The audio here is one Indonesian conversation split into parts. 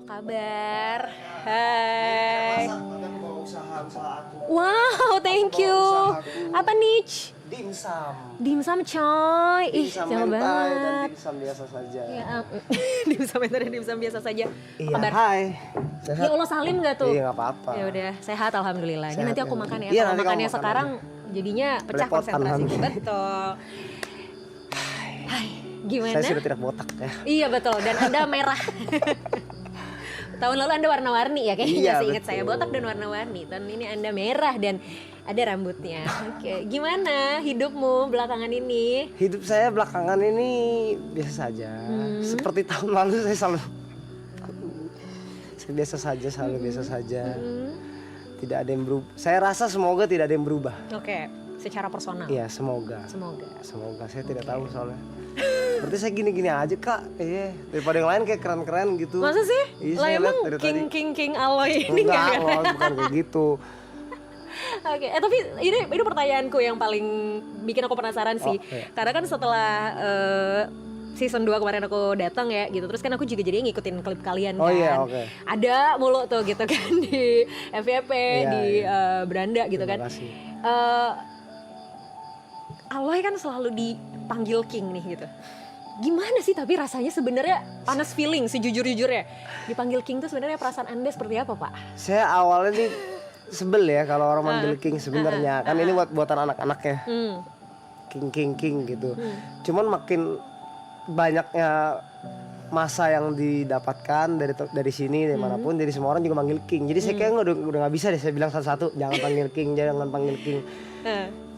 kabar? Hai. Usaha aku. Wow, thank you. Apa niche? Dimsum. Dimsum coy. Ih, Dimsum jauh mentai dan banget. dimsum biasa saja. Ya, dimsum mentai dan dimsum biasa saja. Apa Iya, kabar? hai. Ya Allah, salim gak tuh? Iya, nggak apa-apa. Ya udah, sehat alhamdulillah. Ini Sehat, nanti aku ya. makan ya. Iya, Kalau nanti kamu makannya makan sekarang jadinya pecah Belepotan konsentrasi. nanti. Betul. Hai, gimana? Saya sudah tidak botak ya. Iya betul, dan Anda merah. Tahun lalu Anda warna-warni ya kayaknya, Iya, seingat betul. saya botak dan warna-warni. Tahun ini Anda merah dan ada rambutnya. Oke, gimana hidupmu belakangan ini? Hidup saya belakangan ini biasa saja. Seperti tahun lalu saya selalu biasa saja, selalu biasa saja. Tidak ada yang berubah. Saya rasa semoga tidak ada yang berubah. Oke, secara personal. Iya, semoga. Semoga. Saya tidak tahu soalnya. Berarti saya gini-gini aja kak, daripada yang lain kayak keren-keren gitu. Masa sih? Iya, Lah saya emang lihat dari tadi. king aloy ini Enggak, nggak? loh, bukan kayak gitu. Oke, tapi ini pertanyaanku yang paling bikin aku penasaran sih. Oke. Karena kan setelah season 2 kemarin aku datang ya gitu. Terus kan aku juga jadi ngikutin klip kalian kan. Oh iya, oke. Ada mulu tuh gitu kan di FYP, Iya, di iya. Beranda gitu Terima kan. kasih. Aloy kan selalu dipanggil King nih gitu. Gimana sih tapi rasanya sebenarnya honest feeling sejujur-jujurnya dipanggil King tuh sebenarnya perasaan Anda seperti apa, Pak? Saya awalnya nih sebel ya kalau orang manggil King sebenarnya. Kan ini buatan anak-anak ya. King gitu. Cuman makin banyaknya masa yang didapatkan dari sini dari manapun, jadi semua orang juga manggil King. Jadi saya kayak udah nggak bisa deh saya bilang satu-satu jangan panggil King, jangan panggil King.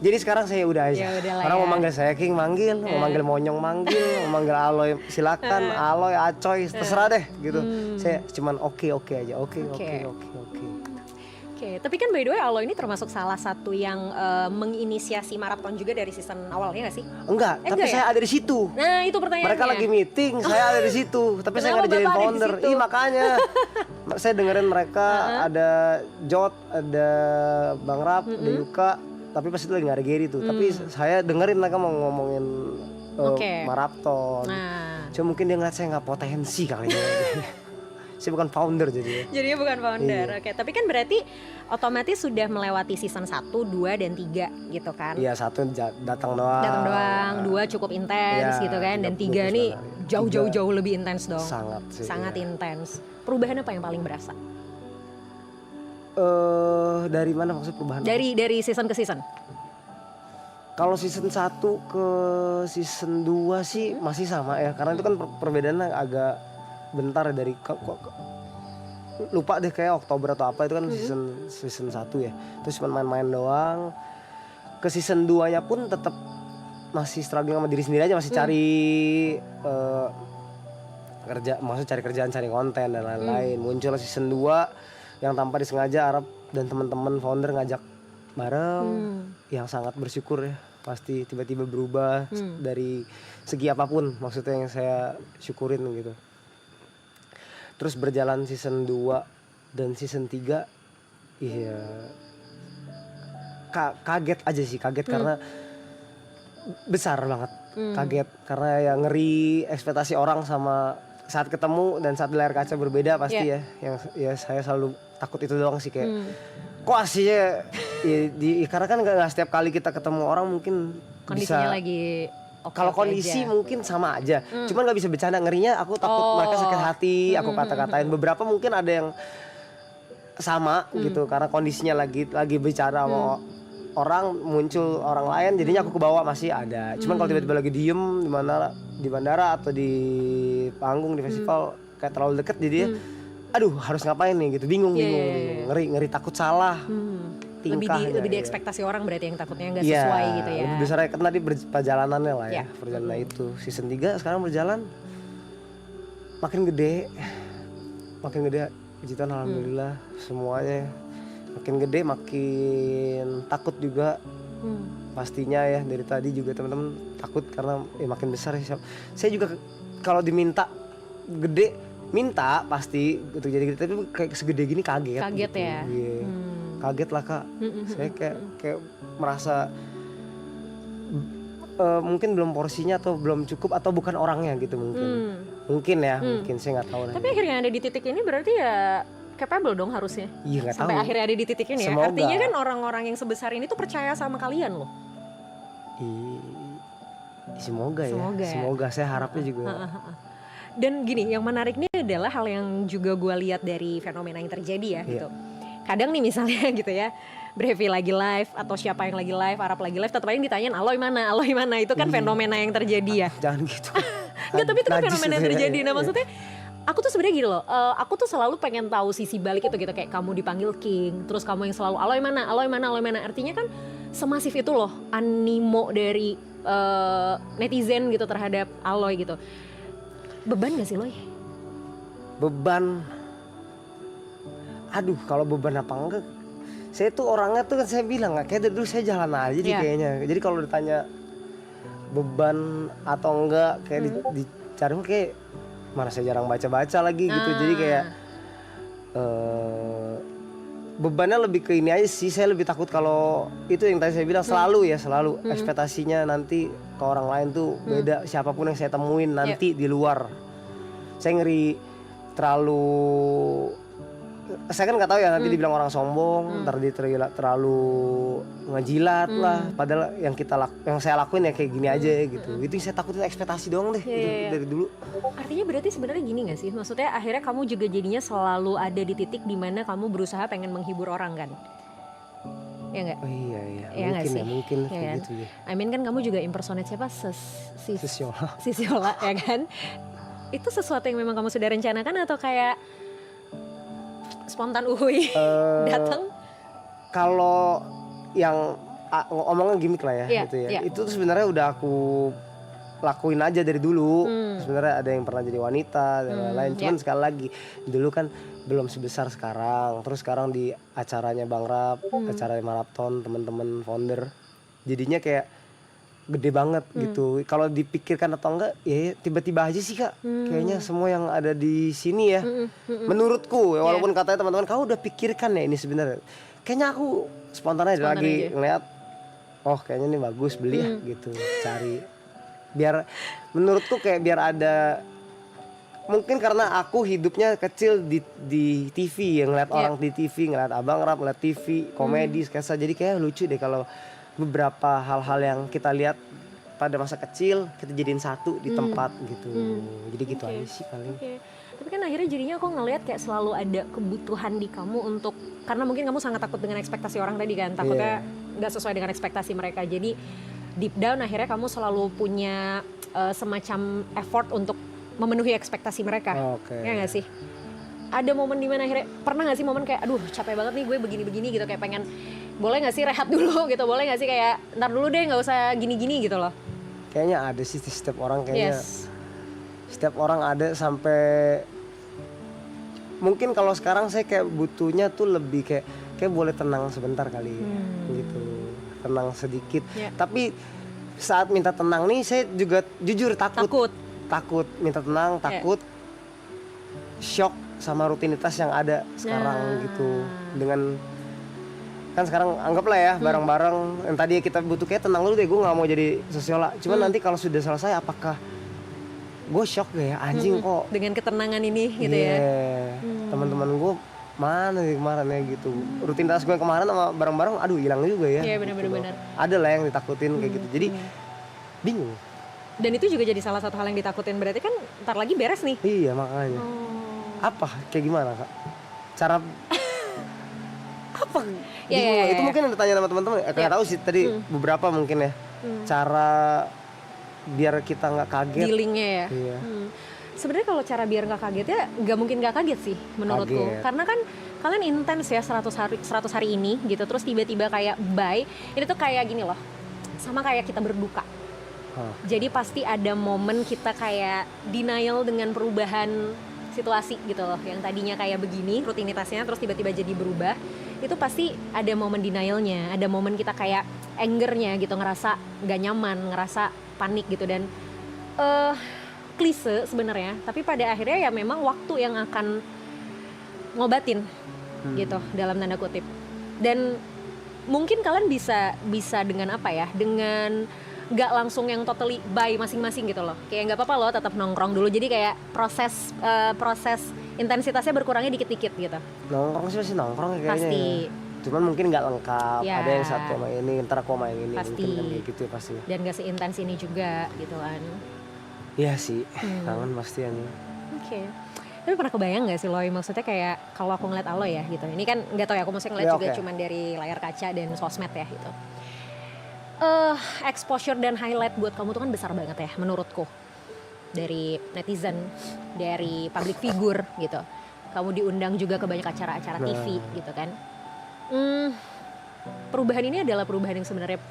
Jadi sekarang saya udah aja. Ya udahlah Orang ya. mau manggil saya King manggil, mau manggil Monyong manggil, mau manggil Aloy silakan, Aloy, Acoy, terserah deh gitu. Saya cuman oke aja. Oke. Oke, tapi kan by the way Aloy ini termasuk salah satu yang menginisiasi maraton juga dari season awal ya nggak sih? Enggak, tapi enggak ya? saya ada di situ. Nah itu pertanyaannya. Mereka lagi meeting, saya ada di situ, tapi saya Kenapa nggak dijadiin Bapak ada di founder. situ? Iya makanya, saya dengerin mereka ada Jot, ada Bang Rap, ada Yuka, tapi pas itu lagi nggak ada Gary tuh. Tapi saya dengerin mereka mau ngomongin Oke. maraton. Nah, Cuma mungkin dia ngeliat saya nggak potensi kali ya. Saya bukan founder jadi. jadinya bukan founder. Iya. Oke, tapi kan berarti otomatis sudah melewati season 1, 2, dan 3 gitu kan? Iya satu datang doang. Datang doang, 2 cukup intens Iya, gitu kan, dan 30 3 nih hari. jauh lebih intens dong. Sangat sih, Sangat iya. intens. Perubahan apa yang paling berasa? Dari mana maksud perubahan? Dari season ke season? Kalau season 1 ke season 2 sih masih sama ya. Karena itu kan perbedaannya agak bentar ya dari lupa deh kayak Oktober atau apa itu kan season 1 ya. Terus cuma main-main doang. Ke season 2-nya pun tetap masih struggling sama diri sendiri aja, masih cari kerja, maksud cari kerjaan, cari konten dan lain-lain. Muncul season 2 yang tanpa disengaja Arab dan teman-teman founder ngajak bareng, yang sangat bersyukur ya. Pasti tiba-tiba berubah dari segi apapun, maksudnya yang saya syukurin gitu. Terus berjalan season 2 dan season 3 iya kaget aja sih, karena besar banget. Kaget karena ya ngeri, ekspektasi orang sama saat ketemu dan saat di layar kaca berbeda pasti ya. Yang ya saya selalu takut itu doang sih, kayak kok aslinya ya, karena kan nggak setiap kali kita ketemu orang mungkin Kondisinya bisa lagi kalau kondisi mungkin sama aja, cuman nggak bisa bercanda, ngerinya aku takut mereka sakit hati, aku kata-katain. Beberapa mungkin ada yang sama gitu karena kondisinya lagi bicara sama orang, muncul orang lain, jadinya aku kebawa masih ada. Cuman kalau tiba-tiba lagi diem di bandara atau di panggung di festival kayak terlalu deket, jadi aduh harus ngapain nih gitu, bingung. Ngeri takut salah. Lebih di ekspektasi orang berarti yang takutnya nggak sesuai gitu ya. Lebih besar kan tadi perjalanannya lah ya. Perjalanan itu season 3 sekarang berjalan makin gede. Puji Tuhan alhamdulillah semuanya makin gede, makin takut juga. Pastinya ya, dari tadi juga teman-teman takut karena makin besar. Saya juga kalau diminta gede minta pasti gitu, jadi gede, tapi kayak segede gini kaget gitu. Ya. Kaget lah kak. Saya kayak merasa mungkin belum porsinya atau belum cukup atau bukan orangnya gitu mungkin ya mungkin saya nggak tahu. Tapi akhirnya ada di titik ini berarti ya capable dong harusnya. Iya nggak tahu. Sampai akhirnya ada di titik ini ya. Semoga. Artinya kan orang-orang yang sebesar ini tuh percaya sama kalian loh. Semoga ya. Semoga saya harapnya juga. Dan gini, yang menarik nih adalah hal yang juga gue lihat dari fenomena yang terjadi ya gitu. Kadang nih misalnya gitu ya, Brevi lagi live atau siapa yang lagi live, Arab lagi live, tetap aja ditanya Aloy mana, itu kan fenomena yang terjadi ya. Jangan gitu. Enggak, tapi itu kan fenomena yang terjadi. Nah maksudnya, aku tuh sebenarnya gini loh, aku tuh selalu pengen tahu sisi balik itu gitu, kayak kamu dipanggil King, terus kamu yang selalu Aloy mana, artinya kan semasif itu loh animo dari netizen gitu terhadap Aloy gitu. Beban gak sih Loy? Beban, aduh kalau beban apa enggak, saya tuh orangnya tuh kan saya bilang kayak dari dulu saya jalan aja sih kayaknya. Jadi kalau ditanya beban atau enggak kayak dicari kayak mana saya jarang baca lagi gitu. Jadi kayak bebannya lebih ke ini aja sih. Saya lebih takut kalau itu yang tadi saya bilang selalu ekspektasinya nanti ke orang lain tuh beda. Siapapun yang saya temuin nanti di luar, saya ngeri terlalu. Saya kan nggak tahu ya nanti dibilang orang sombong, terlalu ngejilat lah. Padahal yang saya lakuin ya kayak gini aja gitu. Itu yang saya takutin, ekspektasi doang deh dari dulu. Artinya berarti sebenarnya gini nggak sih? Maksudnya akhirnya kamu juga jadinya selalu ada di titik dimana kamu berusaha pengen menghibur orang kan? Ya nggak? Oh iya ya mungkin ya kayak kan? gitu ya. I mean kan kamu juga impersonate siapa? Sisiola ya kan? Itu sesuatu yang memang kamu sudah rencanakan atau kayak spontan datang? Kalau yang omongan gimmick lah ya gitu ya. Itu tuh sebenarnya udah aku lakuin aja dari dulu. Sebenarnya ada yang pernah jadi wanita dan lain-lain. Cuman sekali lagi dulu kan belum sebesar sekarang. Terus sekarang di acaranya Bang Rap, acaranya Marathon, teman-teman founder, jadinya kayak gede banget gitu. Kalau dipikirkan atau enggak ya tiba-tiba aja sih Kak. Kayaknya semua yang ada di sini ya. Menurutku ya, walaupun katanya teman-teman kau udah pikirkan ya ini sebenarnya. Kayaknya aku spontan aja lagi ngeliat, oh kayaknya ini bagus, beli ya gitu. Cari biar menurutku kayak biar ada, mungkin karena aku hidupnya kecil di TV ya, ngeliat orang di TV, ngeliat Abang Rap, ngeliat TV, komedi, sketsa. Jadi kayak lucu deh kalau beberapa hal-hal yang kita lihat pada masa kecil kita jadiin satu di tempat gitu. Jadi gitu aja sih paling. Tapi kan akhirnya jadinya aku ngelihat kayak selalu ada kebutuhan di kamu untuk, karena mungkin kamu sangat takut dengan ekspektasi orang tadi kan, takutnya nggak sesuai dengan ekspektasi mereka. Jadi deep down akhirnya kamu selalu punya semacam effort untuk memenuhi ekspektasi mereka. Ya nggak sih? Ada momen dimana akhirnya, pernah gak sih momen kayak aduh capek banget nih gue begini-begini gitu, kayak pengen boleh gak sih rehat dulu gitu, boleh gak sih kayak ntar dulu deh gak usah gini-gini gitu loh. Kayaknya ada sih setiap orang kayaknya. Setiap orang ada sampai, mungkin kalau sekarang saya kayak butuhnya tuh lebih kayak boleh tenang sebentar kali gitu, tenang sedikit. Tapi saat minta tenang nih saya juga jujur takut minta tenang, takut shock sama rutinitas yang ada sekarang gitu. Dengan kan sekarang anggaplah ya bareng-bareng yang tadi kita butuh kayak tenang dulu deh, gue nggak mau jadi sosiola. Cuman nanti kalau sudah selesai apakah gue shock gak ya, anjing kok dengan ketenangan ini gitu ya. Teman-teman gue mana nih kemarin ya gitu, rutinitas gue kemarin sama bareng-bareng aduh hilang juga ya. Iya benar. Gitu. Ada lah yang ditakutin kayak gitu, jadi bingung. Dan itu juga jadi salah satu hal yang ditakutin, berarti kan ntar lagi beres nih. Iya makanya. Apa kayak gimana Kak cara apa itu mungkin yang ditanya sama teman-teman nggak tahu sih tadi beberapa mungkin ya cara biar kita nggak kaget dealingnya ya. Sebenarnya kalau cara biar nggak kaget ya nggak mungkin nggak kaget sih menurutku, karena kan kalian intens ya 100 hari ini gitu, terus tiba-tiba kayak bye, ini tuh kayak gini loh, sama kayak kita berduka. Jadi pasti ada momen kita kayak denial dengan perubahan situasi gitu loh, yang tadinya kayak begini rutinitasnya terus tiba-tiba jadi berubah. Itu pasti ada momen denialnya, ada momen kita kayak angernya gitu, ngerasa gak nyaman, ngerasa panik gitu. Dan klise sebenarnya, tapi pada akhirnya ya memang waktu yang akan ngobatin gitu dalam tanda kutip. Dan mungkin kalian bisa dengan apa ya, dengan nggak langsung yang totally bye masing-masing gitu loh. Kayak nggak apa-apa loh tetap nongkrong dulu. Jadi kayak proses intensitasnya berkurangnya dikit-dikit gitu. Nongkrong sih masih nongkrong ya kayaknya. Pasti. Ya. Cuman mungkin nggak lengkap. Ya. Ada yang satu main ini, ntar aku main ini. Pasti. Mungkin kan kayak gitu ya pasti. Dan gak seintens ini juga gitu kan. Iya sih, kangen pasti ya. Oke. Tapi pernah kebayang gak sih Loy, maksudnya kayak kalau aku ngeliat Aloy ya gitu. Ini kan gak tau ya, aku maksudnya ngeliat Ya, juga oke. cuman dari layar kaca dan sosmed ya gitu. Exposure dan highlight buat kamu tuh kan besar banget ya menurutku. Dari netizen, dari public figure gitu. Kamu diundang juga ke banyak acara-acara TV gitu kan. Perubahan ini adalah perubahan yang sebenarnya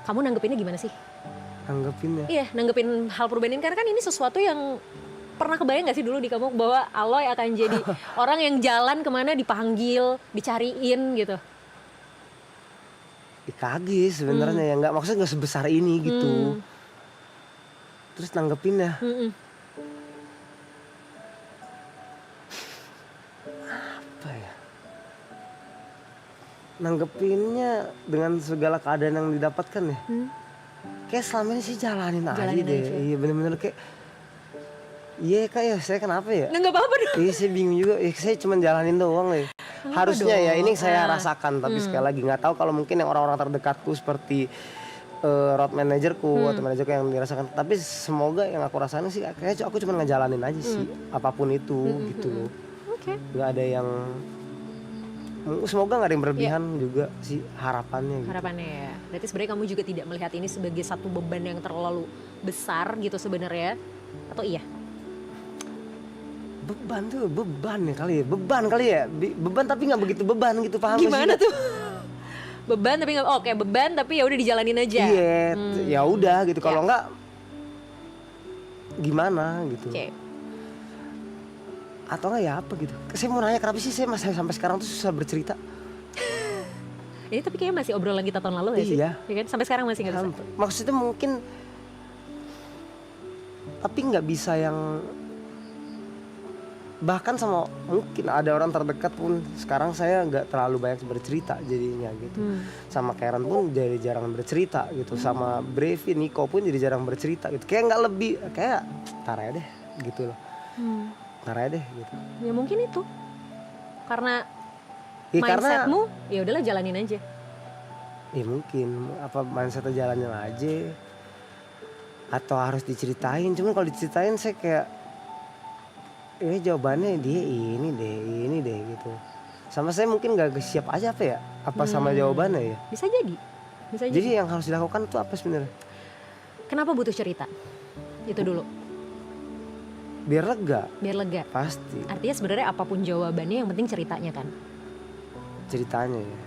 kamu nanggepinnya gimana sih? Anggapin ya. Iya, nanggepin hal perubahan ini karena kan ini sesuatu yang pernah kebayang gak sih dulu di kamu bahwa Aloy akan jadi orang yang jalan kemana dipanggil, dicariin gitu. Kaget sebenarnya ya, nggak maksudnya nggak sebesar ini gitu. Terus nanggepin ya. Apa ya? Nanggepinnya dengan segala keadaan yang didapatkan ya. Kayak selama ini sih jalanin aja Jalanin deh. aja. Iya bener-bener kayak. Iya kak ya, saya kenapa ya? Nah, nggak apa-apa dong. Iya saya bingung juga, saya cuma jalanin doang ya. Harusnya ya ini yang saya rasakan, tapi sekali lagi nggak tahu kalau mungkin yang orang-orang terdekatku seperti road manajerku atau manajerku yang dirasakan. Tapi semoga yang aku rasain sih kayaknya aku cuma ngejalanin aja sih apapun itu gitu loh. Oke. Nggak ada yang semoga nggak ada yang berlebihan juga sih harapannya. Gitu. Harapannya ya. Berarti sebenarnya kamu juga tidak melihat ini sebagai satu beban yang terlalu besar gitu sebenarnya, atau iya? Beban tuh beban ya kali ya, beban tapi nggak begitu beban gitu, paham gak sih? Gimana tuh? Beban tapi nggak, oke beban tapi ya udah dijalanin aja. Iya, ya udah gitu. Kalau nggak gimana gitu. Oke. Atau nggak ya apa gitu. Saya mau nanya kenapa sih saya masih sampai sekarang tuh susah bercerita. Ini tapi kayaknya masih obrolan kita tahun lalu gak sih? Iya. Ya kan? Sampai sekarang masih nggak bisa. Maksudnya mungkin, tapi nggak bisa yang bahkan sama mungkin ada orang terdekat pun sekarang saya nggak terlalu banyak bercerita jadinya gitu. Sama Karen pun jadi jarang bercerita gitu. Sama Brevi, Nico pun jadi jarang bercerita gitu. Kayak nggak lebih, kayak tar aja deh gitu loh. Tar aja deh gitu. Ya mungkin itu karena Ya, mindsetmu ya udahlah jalanin aja. Ya mungkin apa mindsetnya jalanin aja. Atau harus diceritain. Cuman kalau diceritain saya kayak jawabannya dia ini deh gitu. Sama saya mungkin gak siap aja apa ya? Apa sama jawabannya ya? Bisa jadi. Bisa jadi. Jadi yang harus dilakukan tuh apa sebenarnya? Kenapa butuh cerita? Itu dulu. Biar lega. Biar lega. Pasti. Artinya sebenarnya apapun jawabannya yang penting ceritanya kan. Ceritanya ya.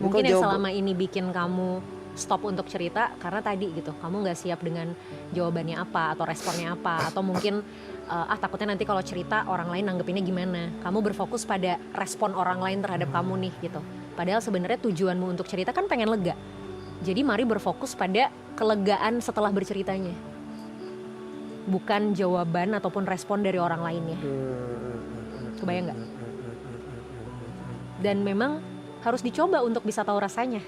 Mungkin yang selama ini bikin kamu stop untuk cerita karena tadi gitu. Kamu gak siap dengan jawabannya apa atau responnya apa. Atau mungkin takutnya nanti kalau cerita orang lain nanggepinnya gimana. Kamu berfokus pada respon orang lain terhadap kamu nih gitu. Padahal sebenarnya tujuanmu untuk cerita kan pengen lega. Jadi mari berfokus pada kelegaan setelah berceritanya. Bukan jawaban ataupun respon dari orang lainnya. Kebayang gak? Dan memang harus dicoba untuk bisa tahu rasanya.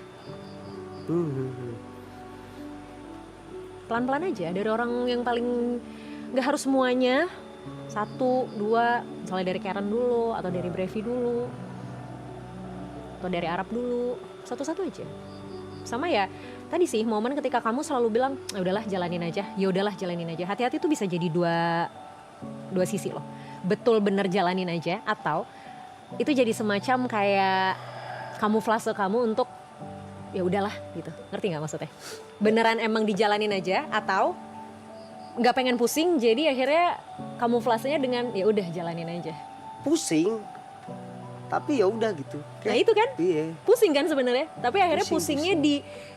Pelan-pelan aja dari orang yang paling gak harus semuanya 1, 2, misalnya dari Karen dulu atau dari Brevi dulu atau dari Arab dulu, satu-satu aja. Sama ya tadi sih momen ketika kamu selalu bilang ya udahlah jalanin aja, ya udahlah jalanin aja. Hati-hati tuh bisa jadi dua sisi loh. Betul bener jalanin aja atau itu jadi semacam kayak kamuflase kamu untuk ya udahlah gitu. Ngerti nggak maksudnya? Beneran emang dijalanin aja atau nggak pengen pusing jadi akhirnya kamuflasenya dengan ya udah jalanin aja. Pusing. Tapi ya udah gitu. Nah itu kan Iya. pusing kan sebenarnya. Tapi akhirnya Pusing. pusingnya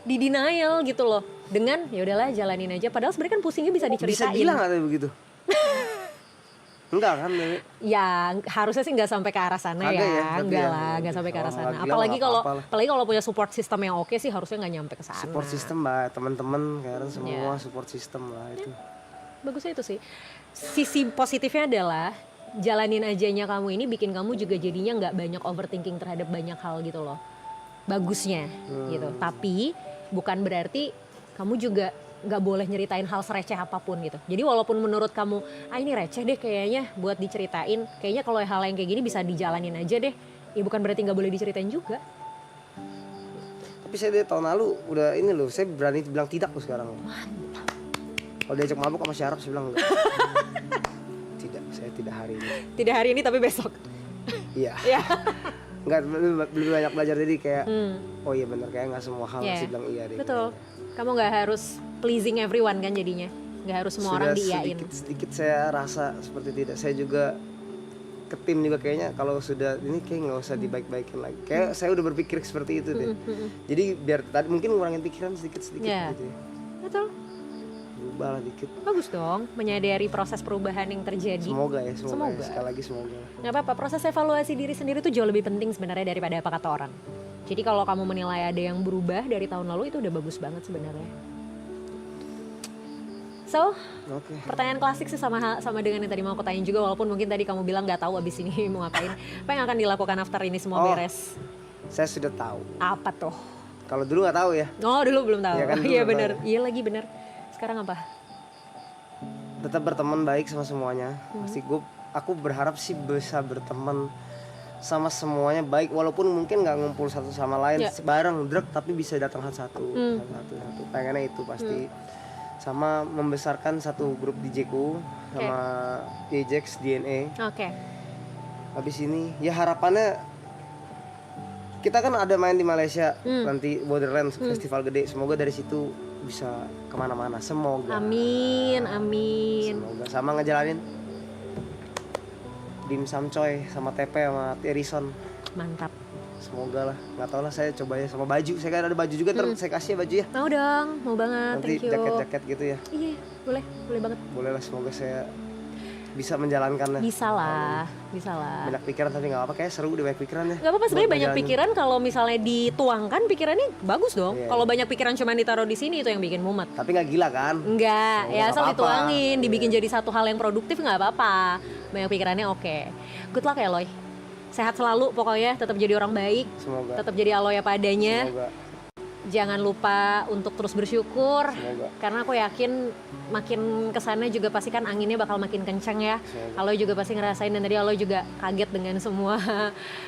di denial gitu loh. Dengan ya udahlah jalanin aja. Padahal sebenarnya kan pusingnya bisa diceritain. Bisa bilang atau begitu? Enggak kan? Ya harusnya sih nggak sampai ke arah sana Ada ya, tapi enggak ya. lah, nggak sampai ke arah Oh, sana. nggak Apalagi bilang kalau apa-apa lah. apalagi kalau punya support system yang oke sih harusnya nggak nyampe ke sana. Support system mbak, teman-teman kayaknya semua Ya. support system lah itu. Bagusnya itu sih. Sisi positifnya adalah jalanin ajanya kamu ini bikin kamu juga jadinya nggak banyak overthinking terhadap banyak hal gitu loh. Bagusnya gitu. Tapi bukan berarti kamu juga nggak boleh nyeritain hal sereceh apapun gitu. Jadi walaupun menurut kamu, ini receh deh kayaknya buat diceritain, kayaknya kalau hal yang kayak gini bisa dijalanin aja deh, ya bukan berarti nggak boleh diceritain juga. Tapi saya dari tahun lalu udah ini loh, saya berani bilang tidak loh sekarang. Kalau diajak mabuk sama Syaraf saya bilang enggak. Tidak, saya tidak hari ini. Tidak hari ini tapi besok. Iya. Ya. Enggak, lebih banyak belajar jadi kayak oh iya benar, kayak nggak semua hal Yeah. sih bilang iya deh. Betul. Kamu nggak harus pleasing everyone kan jadinya. Nggak harus semua orang diiyain. Sedikit saya rasa seperti tidak. Saya juga ke tim juga kayaknya kalau sudah ini kayak nggak usah dibaik-baikin lagi. Kayak saya udah berpikir seperti itu deh. Jadi biar tadi mungkin ngurangin pikiran sedikit-sedikit Yeah. gitu ya. Betul. Berubah lah dikit. Bagus dong, menyadari proses perubahan yang terjadi. Semoga ya, semoga. Semoga. Sekali lagi semoga. Nggak apa-apa, proses evaluasi diri sendiri itu jauh lebih penting sebenarnya daripada apa kata orang. Jadi kalau kamu menilai ada yang berubah dari tahun lalu itu udah bagus banget sebenarnya. So, Oke. pertanyaan klasik sih sama dengan yang tadi mau aku tanyain juga, walaupun mungkin tadi kamu bilang nggak tahu abis ini mau ngapain. Apa yang akan dilakukan after ini semua beres? Saya sudah tahu. Apa tuh? Kalau dulu nggak tahu ya. Oh, dulu belum tahu. Iya kan, dulu Iya belum bener. tahu. Iya lagi bener. Sekarang apa? Tetap berteman baik sama semuanya. Pasti aku berharap sih bisa berteman sama semuanya baik, walaupun mungkin nggak ngumpul satu sama lain bareng drug, tapi bisa datang satu. Pengennya itu pasti. Sama membesarkan satu grup DJ ku sama Ajax DNA. Oke. Habis ini ya harapannya kita kan ada main di Malaysia nanti Borderlands festival gede, semoga dari situ bisa kemana-mana, semoga. Amin, amin. Semoga sama ngejalanin Dimsum Coy sama TP sama Terison. Mantap. Semoga lah, nggak tau lah, saya coba ya sama baju. Saya kan ada baju juga, ntar saya kasih ya baju ya. Mau dong, mau banget. Nanti Thank you. jaket-jaket gitu ya. Iya, boleh banget. Boleh lah, semoga saya bisa menjalankannya. Bisa lah. Banyak pikiran tapi nggak apa-apa, kayak seru deh banyak pikiran ya. Gak apa-apa sebenarnya, Buat banyak ngejalanin. pikiran kalau misalnya dituangkan pikirannya bagus dong. Iya. Kalau banyak pikiran cuma ditaruh di sini itu yang bikin mumet. Tapi nggak gila kan? Enggak, Oh, ya nggak asal apa-apa. dituangin, dibikin jadi satu hal yang produktif nggak apa-apa. Banyak pikirannya oke. Good luck ya Loy. Sehat selalu pokoknya, tetap jadi orang baik, Semoga. tetap jadi Aloy apa adanya. Semoga. Jangan lupa untuk terus bersyukur. Semoga. Karena aku yakin makin kesana juga pasti kan anginnya bakal makin kencang ya. Semoga. Aloy juga pasti ngerasain, dan tadi Aloy juga kaget dengan semua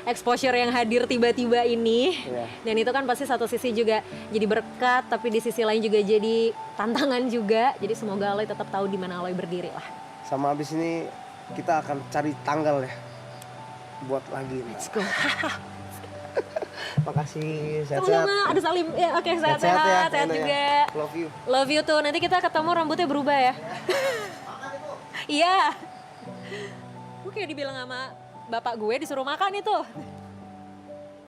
exposure yang hadir tiba-tiba ini. Iya. Dan itu kan pasti satu sisi juga jadi berkat, tapi di sisi lain juga jadi tantangan juga. Jadi semoga Aloy tetap tahu di mana Aloy berdiri lah. Sama abis ini kita akan cari tanggal ya buat lagi. Let's go. Makasih, sehat-sehat. Sama-sama, ada Salim. Ya, oke, sehat-sehat, ya, sehat Eno ya. juga. Love you. Love you tuh. Nanti kita ketemu rambutnya berubah ya. Iya. Gue kayak dibilang sama bapak gue disuruh makan itu.